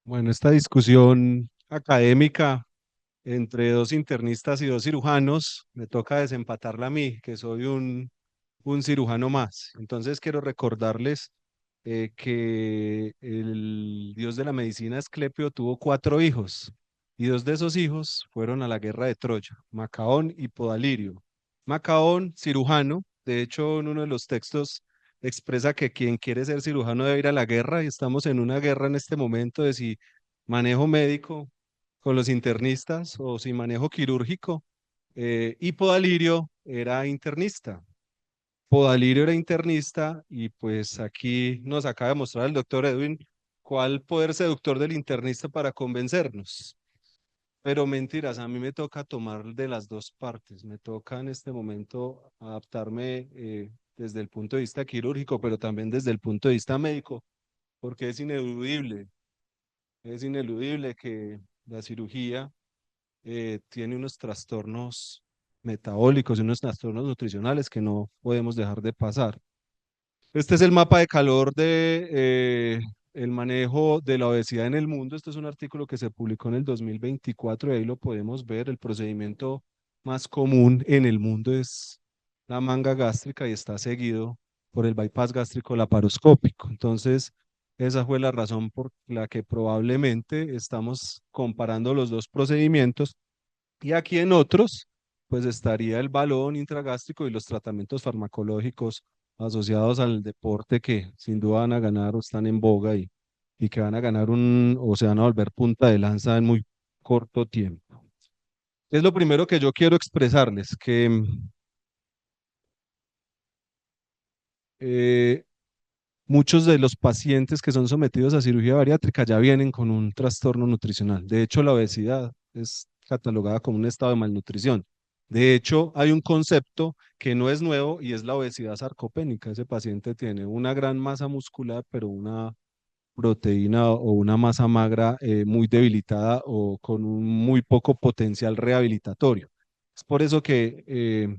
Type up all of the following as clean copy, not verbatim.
Bueno, esta discusión académica entre dos internistas y dos cirujanos, me toca desempatarla a mí, que soy un cirujano más. Entonces quiero recordarles que el dios de la medicina Asclepio tuvo cuatro hijos y dos de esos hijos fueron a la guerra de Troya, Macaón y Podalirio. Macaón, cirujano, de hecho en uno de los textos expresa que quien quiere ser cirujano debe ir a la guerra y estamos en una guerra en este momento de si manejo médico con los internistas o si manejo quirúrgico. Y Podalirio era internista. Podalirio era internista y pues aquí nos acaba de mostrar el doctor Edwin cuál poder seductor del internista para convencernos. Pero mentiras, a mí me toca tomar de las dos partes. Me toca en este momento adaptarme desde el punto de vista quirúrgico, pero también desde el punto de vista médico, porque es ineludible que la cirugía tiene unos trastornos metabólicos y unos trastornos nutricionales que no podemos dejar de pasar. Este es el mapa de calor de el manejo de la obesidad en el mundo. Este es un artículo que se publicó en el 2024 y ahí lo podemos ver. El procedimiento más común en el mundo es la manga gástrica y está seguido por el bypass gástrico laparoscópico. Entonces, esa fue la razón por la que probablemente estamos comparando los dos procedimientos y aquí en otros, pues estaría el balón intragástrico y los tratamientos farmacológicos asociados al deporte que sin duda van a ganar o están en boga y que van a ganar o se van a volver punta de lanza en muy corto tiempo. Es lo primero que yo quiero expresarles, que eh, muchos de los pacientes que son sometidos a cirugía bariátrica ya vienen con un trastorno nutricional. De hecho, la obesidad es catalogada como un estado de malnutrición. De hecho, hay un concepto que no es nuevo y es la obesidad sarcopénica. Ese paciente tiene una gran masa muscular, pero una proteína o una masa magra muy debilitada o con un muy poco potencial rehabilitatorio. Es por eso que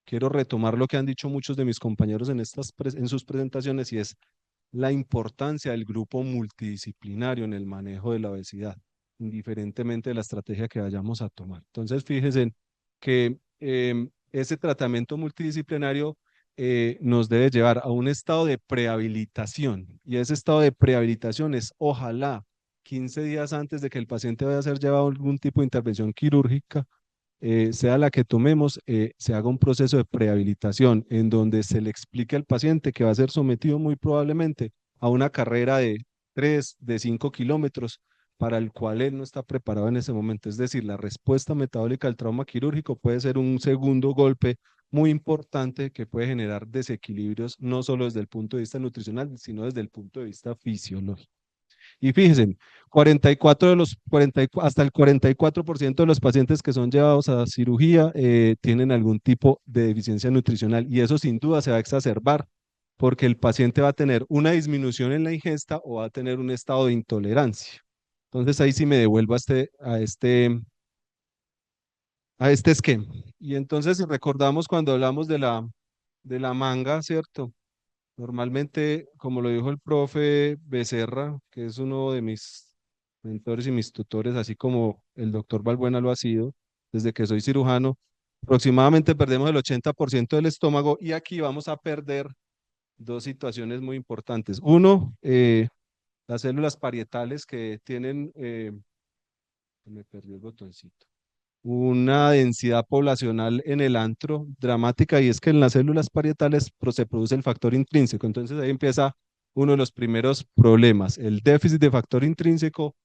quiero retomar lo que han dicho muchos de mis compañeros en sus presentaciones y es la importancia del grupo multidisciplinario en el manejo de la obesidad, indiferentemente de la estrategia que vayamos a tomar. Entonces, fíjense que ese tratamiento multidisciplinario nos debe llevar a un estado de prehabilitación y ese estado de prehabilitación es ojalá 15 días antes de que el paciente vaya a ser llevado a algún tipo de intervención quirúrgica, sea la que tomemos, se haga un proceso de prehabilitación en donde se le explique al paciente que va a ser sometido muy probablemente a una carrera de 3, de 5 kilómetros para el cual él no está preparado en ese momento. Es decir, la respuesta metabólica al trauma quirúrgico puede ser un segundo golpe muy importante que puede generar desequilibrios no solo desde el punto de vista nutricional, sino desde el punto de vista fisiológico. Y fíjense, 44 de los 44, hasta el 44% de los pacientes que son llevados a cirugía tienen algún tipo de deficiencia nutricional y eso sin duda se va a exacerbar porque el paciente va a tener una disminución en la ingesta o va a tener un estado de intolerancia. Entonces ahí sí me devuelvo a este esquema. Y entonces si recordamos cuando hablamos de la manga, ¿cierto? Normalmente, como lo dijo el profe Becerra, que es uno de mis mentores y mis tutores, así como el doctor Balbuena lo ha sido, desde que soy cirujano, aproximadamente perdemos el 80% del estómago y aquí vamos a perder dos situaciones muy importantes. Uno, las células parietales que tienen, me perdió el botoncito, una densidad poblacional en el antro dramática y es que en las células parietales se produce el factor intrínseco. Entonces ahí empieza uno de los primeros problemas, el déficit de factor intrínseco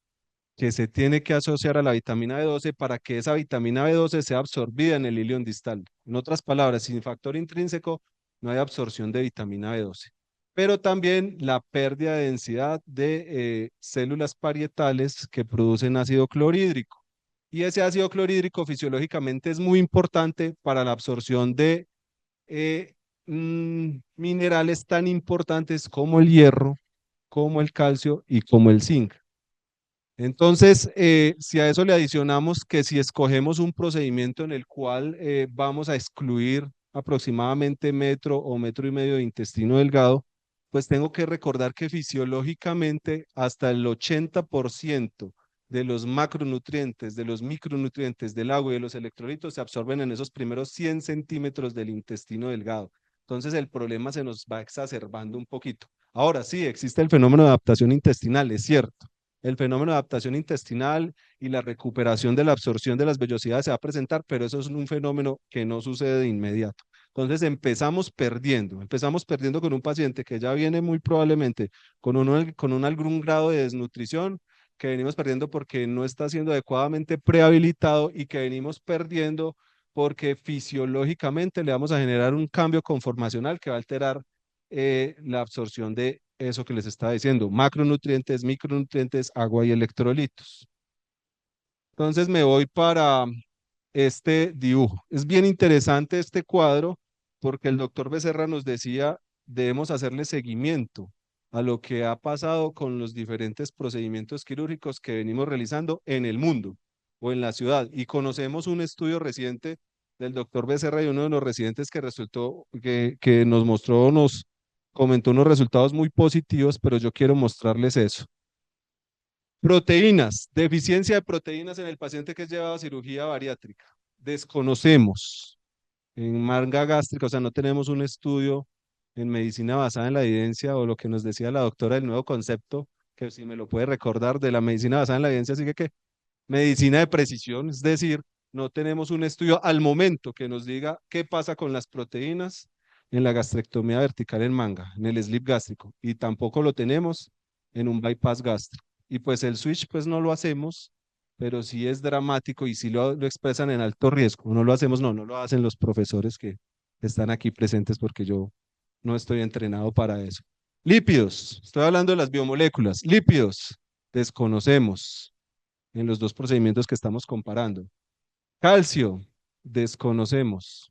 que se tiene que asociar a la vitamina B12 para que esa vitamina B12 sea absorbida en el ilion distal. En otras palabras, sin factor intrínseco no hay absorción de vitamina B12. Pero también la pérdida de densidad de células parietales que producen ácido clorhídrico. Y ese ácido clorhídrico fisiológicamente es muy importante para la absorción de minerales tan importantes como el hierro, como el calcio y como el zinc. Entonces, si a eso le adicionamos que si escogemos un procedimiento en el cual vamos a excluir aproximadamente metro o metro y medio de intestino delgado, pues tengo que recordar que fisiológicamente hasta el 80% de los macronutrientes, de los micronutrientes del agua y de los electrolitos se absorben en esos primeros 100 centímetros del intestino delgado. Entonces el problema se nos va exacerbando un poquito. Ahora sí, existe el fenómeno de adaptación intestinal, es cierto. El fenómeno de adaptación intestinal y la recuperación de la absorción de las vellosidades se va a presentar, pero eso es un fenómeno que no sucede de inmediato. Entonces empezamos perdiendo con un paciente que ya viene muy probablemente con algún grado de desnutrición, que venimos perdiendo porque no está siendo adecuadamente prehabilitado y que venimos perdiendo porque fisiológicamente le vamos a generar un cambio conformacional que va a alterar la absorción de eso que les estaba diciendo, macronutrientes, micronutrientes, agua y electrolitos. Entonces me voy para este dibujo. Es bien interesante este cuadro porque el doctor Becerra nos decía, debemos hacerle seguimiento a lo que ha pasado con los diferentes procedimientos quirúrgicos que venimos realizando en el mundo o en la ciudad. Y conocemos un estudio reciente del doctor Becerra y uno de los residentes que resultó, que nos mostró, nos comentó unos resultados muy positivos, pero yo quiero mostrarles eso. Proteínas, deficiencia de proteínas en el paciente que es llevado a cirugía bariátrica. Desconocemos en manga gástrica, o sea, no tenemos un estudio en medicina basada en la evidencia o lo que nos decía la doctora del nuevo concepto, que si me lo puede recordar de la medicina basada en la evidencia, así que medicina de precisión, es decir, no tenemos un estudio al momento que nos diga qué pasa con las proteínas en la gastrectomía vertical en manga, en el slip gástrico, y tampoco lo tenemos en un bypass gástrico. Y pues el switch pues no lo hacemos, pero sí es dramático y sí lo expresan en alto riesgo. No lo hacemos, no lo hacen los profesores que están aquí presentes porque yo no estoy entrenado para eso. Lípidos, estoy hablando de las biomoléculas. Lípidos, desconocemos en los dos procedimientos que estamos comparando. Calcio, desconocemos,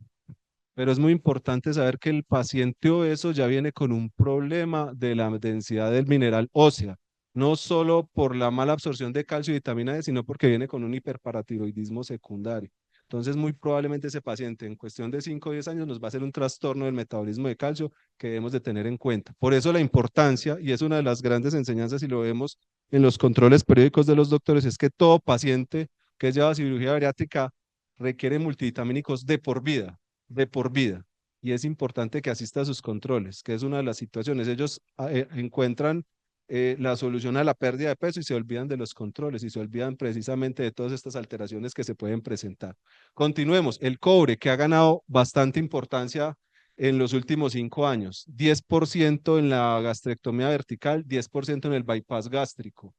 pero es muy importante saber que el paciente obeso ya viene con un problema de la densidad del mineral ósea, no solo por la mala absorción de calcio y vitamina D, sino porque viene con un hiperparatiroidismo secundario. Entonces, muy probablemente ese paciente en cuestión de 5 o 10 años nos va a hacer un trastorno del metabolismo de calcio que debemos de tener en cuenta. Por eso la importancia, y es una de las grandes enseñanzas, y lo vemos en los controles periódicos de los doctores, es que todo paciente que es llevado a cirugía bariátrica requiere multivitamínicos de por vida. Y es importante que asista a sus controles, que es una de las situaciones. Ellos encuentran la solución a la pérdida de peso y se olvidan de los controles y se olvidan precisamente de todas estas alteraciones que se pueden presentar. Continuemos. El cobre, que ha ganado bastante importancia en los últimos 5 años. 10% en la gastrectomía vertical, 10% en el bypass gástrico.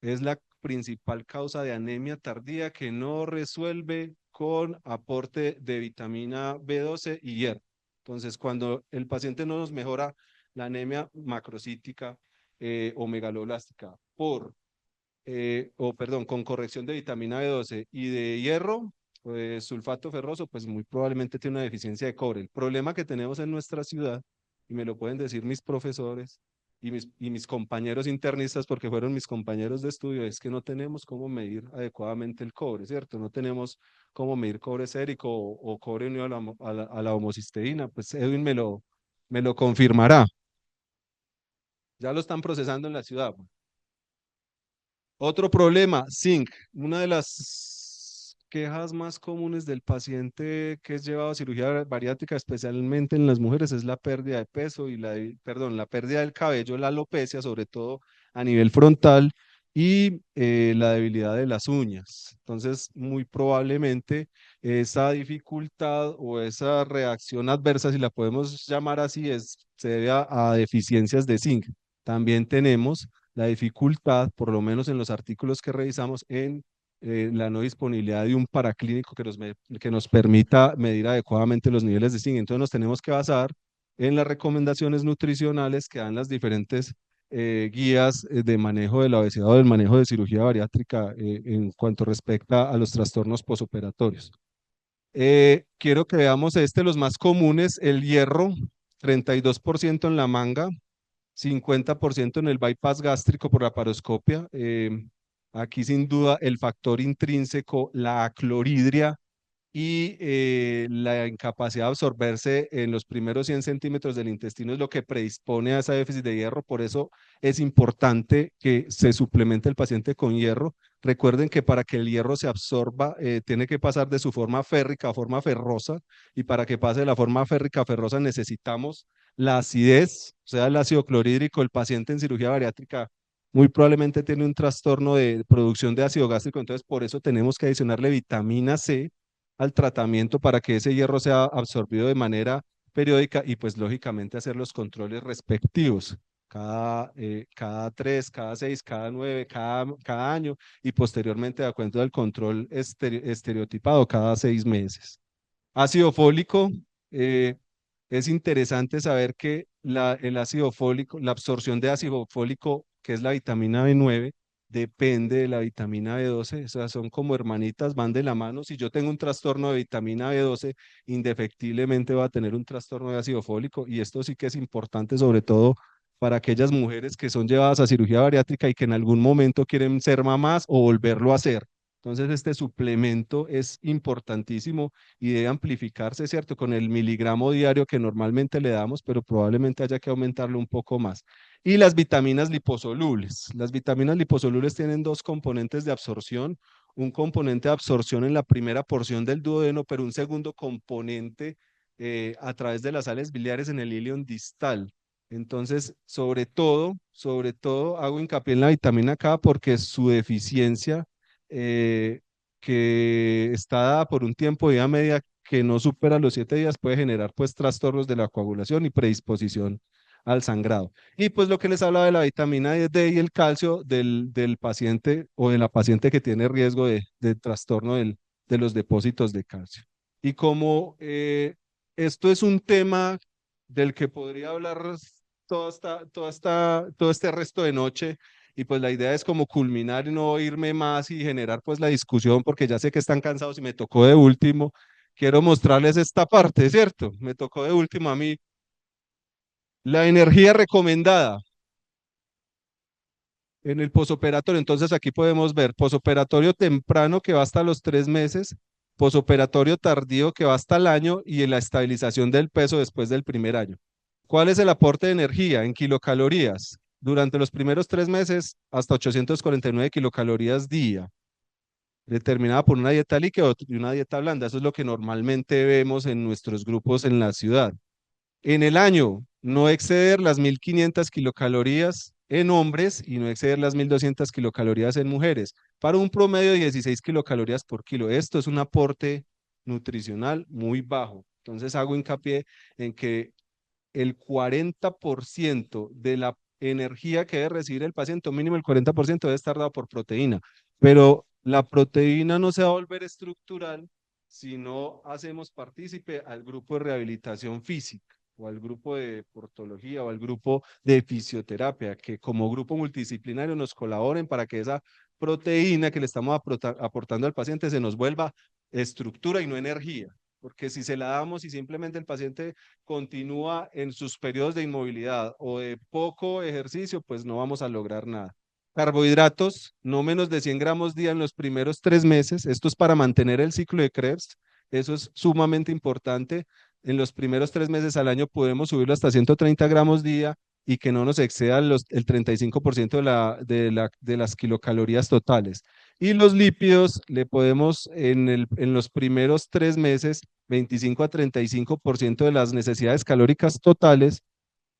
Es la principal causa de anemia tardía que no resuelve con aporte de vitamina B12 y hierro. Entonces, cuando el paciente no nos mejora la anemia macrocítica o megaloblástica con corrección de vitamina B12 y de hierro, pues sulfato ferroso, pues muy probablemente tiene una deficiencia de cobre. El problema que tenemos en nuestra ciudad, y me lo pueden decir mis profesores y mis compañeros internistas, porque fueron mis compañeros de estudio, es que no tenemos cómo medir adecuadamente el cobre, ¿cierto? No tenemos cómo medir cobre sérico o cobre unido a la homocisteína. Pues Edwin me lo confirmará. Ya lo están procesando en la ciudad. Otro problema, zinc. Una de las quejas más comunes del paciente que es llevado a cirugía bariátrica, especialmente en las mujeres, es la pérdida de peso y la pérdida del cabello, la alopecia, sobre todo a nivel frontal, y la debilidad de las uñas. Entonces, muy probablemente esa dificultad o esa reacción adversa, si la podemos llamar así, se debe a deficiencias de zinc. También tenemos la dificultad, por lo menos en los artículos que revisamos, en la no disponibilidad de un paraclínico que nos permita medir adecuadamente los niveles de zinc. Entonces nos tenemos que basar en las recomendaciones nutricionales que dan las diferentes guías de manejo de la obesidad o del manejo de cirugía bariátrica en cuanto respecta a los trastornos posoperatorios. Quiero que veamos los más comunes, el hierro, 32% en la manga, 50% en el bypass gástrico por la paroscopia. Aquí sin duda el factor intrínseco, la acloridria y la incapacidad de absorberse en los primeros 100 centímetros del intestino es lo que predispone a ese déficit de hierro. Por eso es importante que se suplemente el paciente con hierro. Recuerden que para que el hierro se absorba, tiene que pasar de su forma férrica a forma ferrosa, y para que pase de la forma férrica a ferrosa necesitamos la acidez, o sea, el ácido clorhídrico. El paciente en cirugía bariátrica muy probablemente tiene un trastorno de producción de ácido gástrico, entonces por eso tenemos que adicionarle vitamina C al tratamiento para que ese hierro sea absorbido de manera periódica, y pues lógicamente hacer los controles respectivos cada 3, cada 6, cada 9, cada año, y posteriormente de acuerdo al control estereotipado cada 6 meses. Ácido fólico, eh, es interesante saber que el ácido fólico, la absorción de ácido fólico, que es la vitamina B9, depende de la vitamina B12, o sea, son como hermanitas, van de la mano. Si yo tengo un trastorno de vitamina B12, indefectiblemente va a tener un trastorno de ácido fólico, y esto sí que es importante, sobre todo para aquellas mujeres que son llevadas a cirugía bariátrica y que en algún momento quieren ser mamás o volverlo a hacer. Entonces, este suplemento es importantísimo y debe amplificarse, ¿cierto? Con el miligramo diario que normalmente le damos, pero probablemente haya que aumentarlo un poco más. Y las vitaminas liposolubles. Las vitaminas liposolubles tienen dos componentes de absorción: un componente de absorción en la primera porción del duodeno, pero un segundo componente a través de las sales biliares en el ilion distal. Entonces, sobre todo, hago hincapié en la vitamina K porque su deficiencia, eh, que está dada por un tiempo de vida media que no supera los 7 días, puede generar pues trastornos de la coagulación y predisposición al sangrado. Y pues lo que les hablaba de la vitamina D y el calcio del paciente o de la paciente que tiene riesgo de trastorno de los depósitos de calcio. Y como esto es un tema del que podría hablar todo este resto de noche, y pues la idea es como culminar y no irme más y generar pues la discusión, porque ya sé que están cansados y me tocó de último. Quiero mostrarles esta parte, ¿cierto? Me tocó de último a mí. La energía recomendada en el posoperatorio. Entonces aquí podemos ver posoperatorio temprano, que va hasta los 3 meses, posoperatorio tardío, que va hasta el año, y en la estabilización del peso después del primer año. ¿Cuál es el aporte de energía en kilocalorías? Durante los primeros 3 meses, hasta 849 kilocalorías día, determinada por una dieta líquida y una dieta blanda. Eso es lo que normalmente vemos en nuestros grupos en la ciudad. En el año, no exceder las 1500 kilocalorías en hombres y no exceder las 1200 kilocalorías en mujeres, para un promedio de 16 kilocalorías por kilo. Esto es un aporte nutricional muy bajo. Entonces hago hincapié en que el 40% de la energía que debe recibir el paciente, o mínimo el 40%, debe estar dado por proteína. Pero la proteína no se va a volver estructural si no hacemos partícipe al grupo de rehabilitación física, o al grupo de portología, o al grupo de fisioterapia, que como grupo multidisciplinario nos colaboren para que esa proteína que le estamos aportando al paciente se nos vuelva estructura y no energía. Porque si se la damos y simplemente el paciente continúa en sus periodos de inmovilidad o de poco ejercicio, pues no vamos a lograr nada. Carbohidratos, no menos de 100 gramos día en los primeros 3 meses. Esto es para mantener el ciclo de Krebs. Eso es sumamente importante. En los primeros 3 meses al año podemos subirlo hasta 130 gramos día, y que no nos exceda el 35% de las kilocalorías totales. Y los lípidos le podemos en los primeros 3 meses 25 a 35% de las necesidades calóricas totales.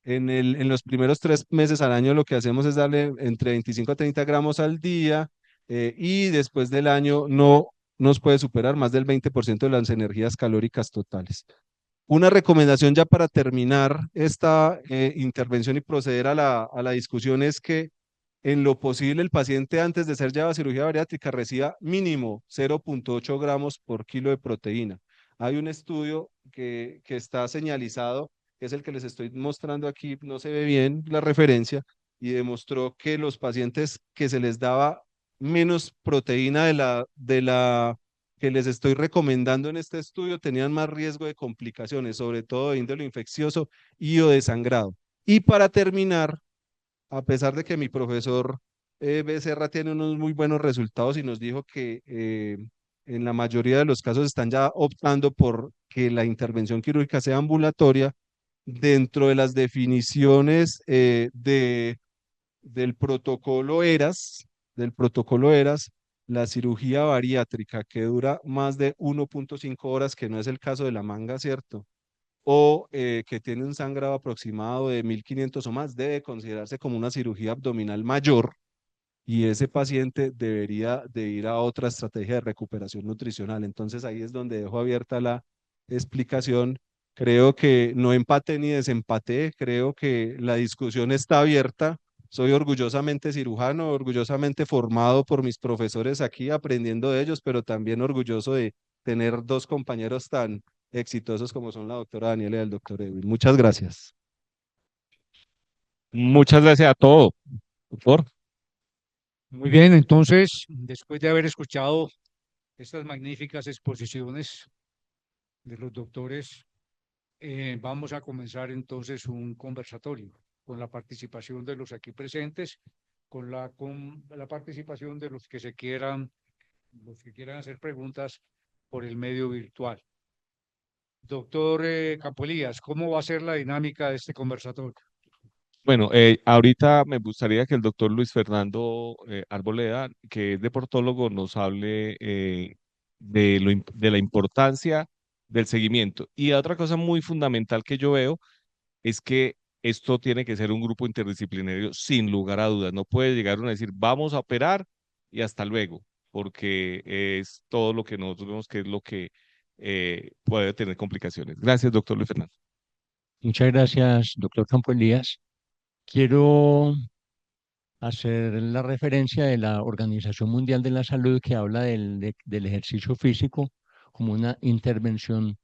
En los primeros 3 meses al año lo que hacemos es darle entre 25 a 30 gramos al día, y después del año no nos puede superar más del 20% de las energías calóricas totales. Una recomendación ya para terminar esta intervención y proceder a la discusión es que en lo posible el paciente, antes de ser llevado a cirugía bariátrica, reciba mínimo 0,8 gramos por kilo de proteína. Hay un estudio que está señalizado, que es el que les estoy mostrando aquí, no se ve bien la referencia, y demostró que los pacientes que se les daba menos proteína de la que les estoy recomendando en este estudio tenían más riesgo de complicaciones, sobre todo de índole infeccioso y o de sangrado. Y para terminar, a pesar de que mi profesor Becerra tiene unos muy buenos resultados y nos dijo que en la mayoría de los casos están ya optando por que la intervención quirúrgica sea ambulatoria dentro de las definiciones del protocolo ERAS, la cirugía bariátrica que dura más de 1.5 horas, que no es el caso de la manga, ¿cierto? O que tiene un sangrado aproximado de 1500 o más, debe considerarse como una cirugía abdominal mayor y ese paciente debería de ir a otra estrategia de recuperación nutricional. Entonces ahí es donde dejo abierta la explicación. Creo que no empaté ni desempaté, creo que la discusión está abierta. Soy orgullosamente cirujano, orgullosamente formado por mis profesores aquí, aprendiendo de ellos, pero también orgulloso de tener dos compañeros tan exitosos como son la doctora Daniela y el doctor Edwin. Muchas gracias. Muchas gracias a todos, doctor. Muy bien, entonces, después de haber escuchado estas magníficas exposiciones de los doctores, vamos a comenzar entonces un conversatorio con la participación de los aquí presentes, con la participación de los que quieran hacer preguntas por el medio virtual. Doctor Campolías, ¿cómo va a ser la dinámica de este conversatorio? Bueno, ahorita me gustaría que el doctor Luis Fernando Arboleda, que es deportólogo, nos hable de la importancia del seguimiento. Y otra cosa muy fundamental que yo veo es que esto tiene que ser un grupo interdisciplinario sin lugar a dudas. No puede llegar uno a decir, vamos a operar y hasta luego, porque es todo lo que nosotros vemos que es lo que puede tener complicaciones. Gracias, doctor Luis Fernando. Muchas gracias, doctor Campo Elías. Quiero hacer la referencia de la Organización Mundial de la Salud que habla del ejercicio físico como una intervención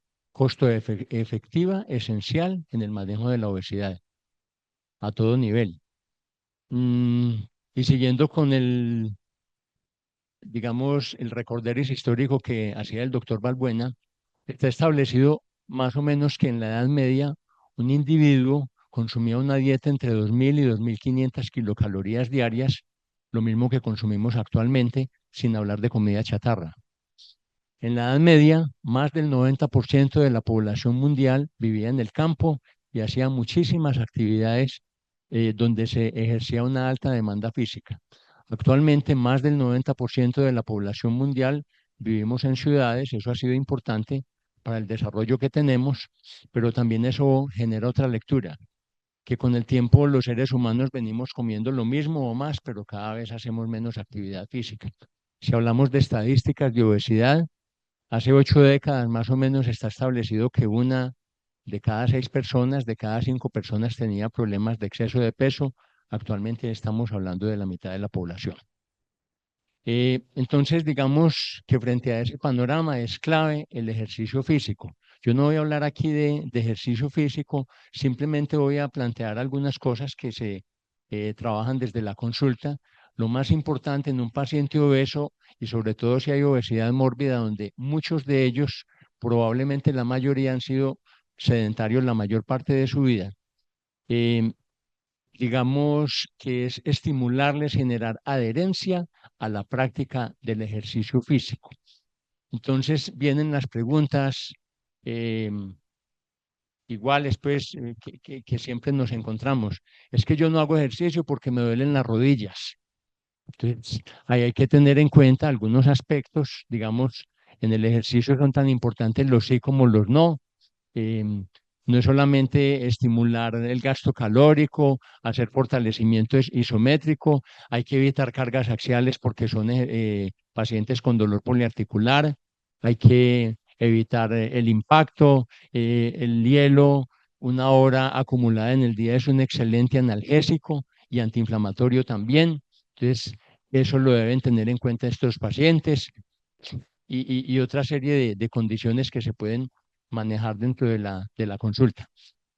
efectiva, esencial en el manejo de la obesidad a todo nivel. Mm, y siguiendo con digamos, el recorderis histórico que hacía el doctor Balbuena, está establecido más o menos que en la Edad Media un individuo consumía una dieta entre 2.000 y 2.500 kilocalorías diarias, lo mismo que consumimos actualmente, sin hablar de comida chatarra. En la Edad Media, más del 90% de la población mundial vivía en el campo y hacía muchísimas actividades donde se ejercía una alta demanda física. Actualmente, más del 90% de la población mundial vivimos en ciudades, eso ha sido importante para el desarrollo que tenemos, pero también eso genera otra lectura, que con el tiempo los seres humanos venimos comiendo lo mismo o más, pero cada vez hacemos menos actividad física. Si hablamos de estadísticas de obesidad, hace 8 décadas más o menos está establecido que una de cada 6 personas, de cada 5 personas tenía problemas de exceso de peso. Actualmente estamos hablando de la mitad de la población. Entonces, digamos que frente a ese panorama es clave el ejercicio físico. Yo no voy a hablar aquí de ejercicio físico, simplemente voy a plantear algunas cosas que se trabajan desde la consulta. Lo más importante en un paciente obeso, y sobre todo si hay obesidad mórbida, donde muchos de ellos, probablemente la mayoría, han sido sedentarios la mayor parte de su vida. eh, digamos que es estimularles, generar adherencia a la práctica del ejercicio físico. Entonces vienen las preguntas eh, iguales, pues, que siempre nos encontramos. Es que yo no hago ejercicio porque me duelen las rodillas. Entonces, ahí hay que tener en cuenta algunos aspectos, digamos, en el ejercicio son tan importantes los sí como los no. Em, no es solamente estimular el gasto calórico, hacer fortalecimiento isométrico, hay que evitar cargas axiales porque son pacientes con dolor poliarticular, hay que evitar el impacto, el hielo, 1 hora acumulada en el día es un excelente analgésico y antiinflamatorio también. Entonces, eso lo deben tener en cuenta estos pacientes y otra serie de condiciones que se pueden manejar dentro de la consulta.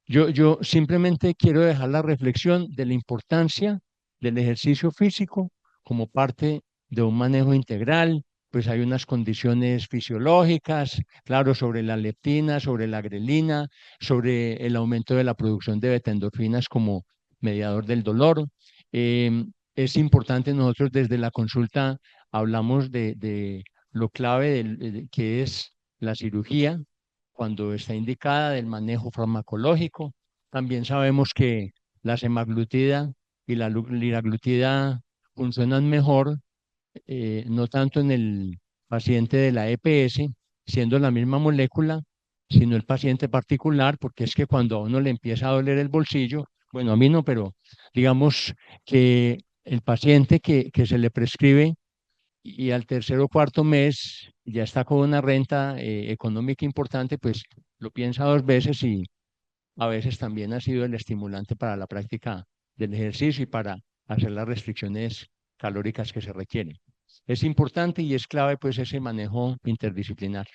Yo simplemente quiero dejar la reflexión de la importancia del ejercicio físico como parte de un manejo integral, pues hay unas condiciones fisiológicas, claro, sobre la leptina, sobre la grelina, sobre el aumento de la producción de beta-endorfinas como mediador del dolor. Es importante, nosotros desde la consulta hablamos de lo clave que es la cirugía, cuando está indicada, del manejo farmacológico. También sabemos que la semaglutida y la liraglutida funcionan mejor, no tanto en el paciente de la EPS, siendo la misma molécula, sino el paciente particular, porque es que cuando a uno le empieza a doler el bolsillo, bueno, a mí no, pero digamos que el paciente que se le prescribe y al tercer o cuarto mes ya está con una renta económica importante, pues lo piensa dos veces y a veces también ha sido el estimulante para la práctica del ejercicio y para hacer las restricciones calóricas que se requieren. Es importante y es clave pues ese manejo interdisciplinario.